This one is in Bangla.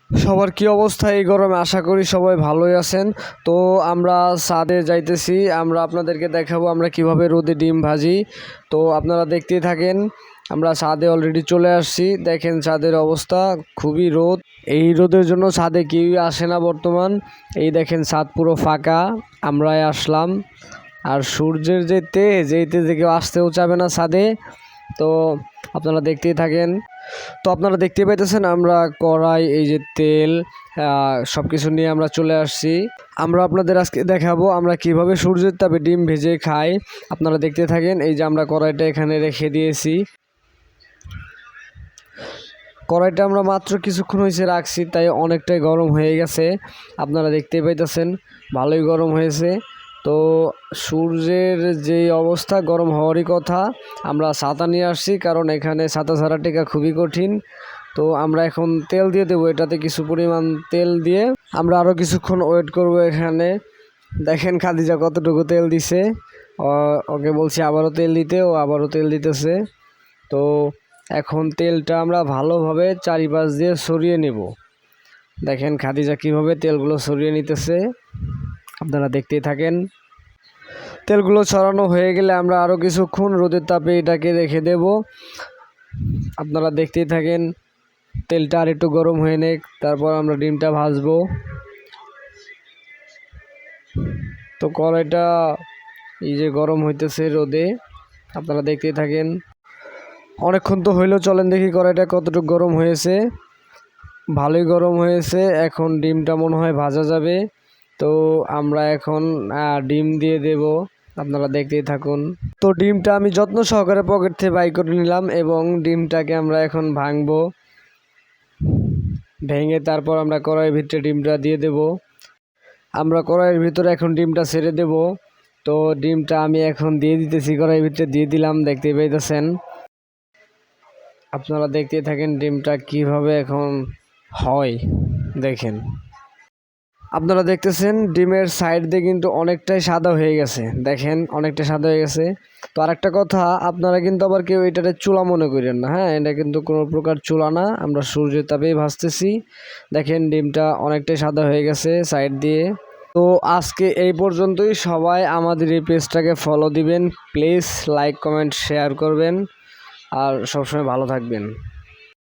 সবার কি অবস্থা এই গরমে? আশা করি সবাই ভালোই আছেন। তো আমরা ছাদে যাইতেছি, আমরা আপনাদেরকে দেখাবো আমরা কিভাবে রোদে ডিম ভাজি। তো আপনারা দেখতেই থাকেন। আমরা ছাদে অলরেডি চলে আসছি, দেখেন ছাদের অবস্থা খুবই রোদ। এই রোদের জন্য ছাদে কেউই আসে না বর্তমান। এই দেখেন ছাদ পুরো ফাঁকা, আমরাই আসলাম। আর সূর্যের যে তেজ, এই তেজে কেউ আসতেও চাবে না ছাদে। তো আপনারা দেখতেই থাকেন। তো আপনারা দেখতে পাইতেছেন আমরা কড়াই, এই যে তেল, সব কিছু নিয়ে আমরা চলে আসছি। আমরা আপনাদের আজকে দেখাবো আমরা কিভাবে সূর্যের তাপে ডিম ভেজে খাই। আপনারা দেখতে থাকেন। এই যে আমরা কড়াইটা এখানে রেখে দিয়েছি। কড়াইটা আমরা মাত্র কিছুক্ষণ হয়েছে রাখছি, তাই অনেকটাই গরম হয়ে গেছে। আপনারা দেখতেই পাইতেছেন ভালোই গরম হয়েছে। তো সূর্যের যে অবস্থা, গরম হওয়ারই কথা। আমরা ছাতা নিয়ে আসছি, কারণ এখানে ছাতা ছাড়া টেকা খুবই কঠিন। তো আমরা এখন তেল দিয়ে দেবো, এটাতে কিছু পরিমাণ তেল দিয়ে আমরা আরও কিছুক্ষণ ওয়েট করব এখানে। দেখেন খাদিজা কতটুকু তেল দিছে, ওকে বলছি আবারও তেল দিতে, ও আবারও তেল দিতেছে। তো এখন তেলটা আমরা ভালোভাবে চারিপাশ দিয়ে ছড়িয়ে নেব। দেখেন খাদিজা কীভাবে তেলগুলো ছড়িয়ে নিতেছে, আপনারা দেখতেই থাকেন। তেলগুলো ছড়ানো হয়ে গেলে আমরা আরও কিছুক্ষণ রোদের তাপে এটাকে রেখে দেব। আপনারা দেখতেই থাকেন। তেলটা আর একটু গরম হয়ে নেক, তারপর আমরা ডিমটা ভাজবো। তো কড়াইটা এই যে গরম হইতেছে রোদে, আপনারা দেখতেই থাকেন। অনেকক্ষণ তো হইলো, চলেন দেখি কড়াইটা কতটুকু গরম হয়েছে। ভালোই গরম হয়েছে, এখন ডিমটা মনে হয় ভাজা যাবে। তো আমরা এখন ডিম দিয়ে দেব, আপনারা দেখতেই থাকুন। তো ডিমটা আমি যত্ন সহকারে পকেট থেকে বাই করে নিলাম এবং ডিমটাকে আমরা এখন ভাঙবো। ভেঙে তারপর আমরা কড়াইয়ের ভিতরে ডিমটা দিয়ে দেব। আমরা কড়াইয়ের ভিতরে এখন ডিমটা ছেড়ে দেব। তো ডিমটা আমি এখন দিয়ে দিতেছি, কড়াইয়ের ভিতরে দিয়ে দিলাম, দেখতেই পাইতেছেন। আপনারা দেখতেই থাকেন ডিমটা কিভাবে এখন হয়, দেখেন। আপনারা দেখতেছেন ডিমের সাইড দিয়ে কিন্তু অনেকটাই সাদা হয়ে গেছে, দেখেন অনেকটা সাদা হয়ে গেছে। তো আরেকটা কথা, আপনারা কিন্তু আবার কেউ এটাতে চুলা মনে করেন না, হ্যাঁ, এটা কিন্তু কোনো প্রকার চুলা না, আমরা সূর্যের তাপেই ভাজতেছি। দেখেন ডিমটা অনেকটাই সাদা হয়ে গেছে সাইড দিয়ে। তো আজকে এই পর্যন্তই। সবাই আমাদের এই পেজটাকে ফলো দিবেন প্লিজ, লাইক কমেন্ট শেয়ার করবেন, আর সবসময় ভালো থাকবেন।